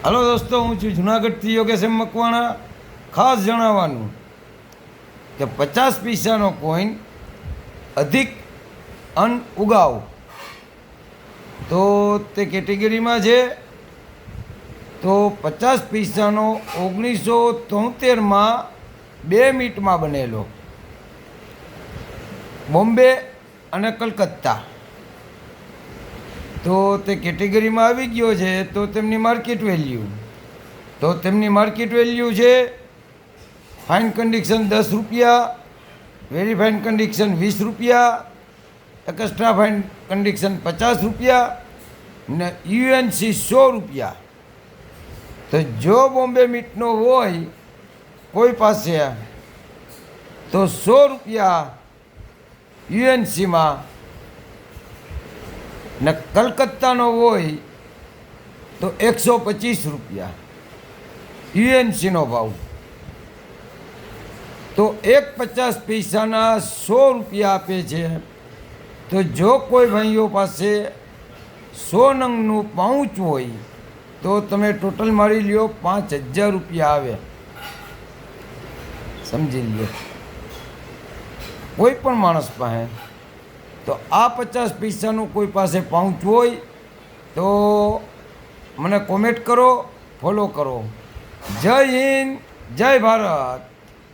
Hello દોસ્તો, હું છું જુનાગઢથી યોગેશ એમ મકવાણા. ખાસ જણાવવાનું કે 50 પૈસાનો કોઈન અધિક અન ઉગાવ તો તે કેટેગરીમાં છે. તો 50 પૈસાનો 1973માં 2 મિનિટમાં બનેલો, બોમ્બે અને કલકત્તા. તો તે કેટેગરીમાં આવી ગયો છે. તો તેમની માર્કેટ વેલ્યુ છે ફાઇન કન્ડિશન 10 રૂપિયા, વેરી ફાઇન કન્ડિશન 20 રૂપિયા, એક્સ્ટ્રા ફાઇન કન્ડિશન 50 રૂપિયા ને યુએનસી 100 રૂપિયા. તો જો બોમ્બે મીટનો હોય કોઈ પાસે તો 100 રૂપિયા યુએનસીમાં, ને કલકત્તાનો હોય તો 125 રૂપિયા યુએનસીનો ભાવ. તો 50 પૈસાના 100 રૂપિયા આપે છે. તો જો કોઈ ભાઈઓ પાસે 100 નંગનું પાઉચ હોય તો તમે ટોટલ મારી લ્યો 5000 રૂપિયા આવે, સમજી લ્યો કોઈ પણ માણસ પાસે. તો આ 50 પૈસાનું કોઈ પાસે પાઉચ હોય તો મને કોમેન્ટ કરો, ફોલો કરો. જય હિન્દ, જય ભારત.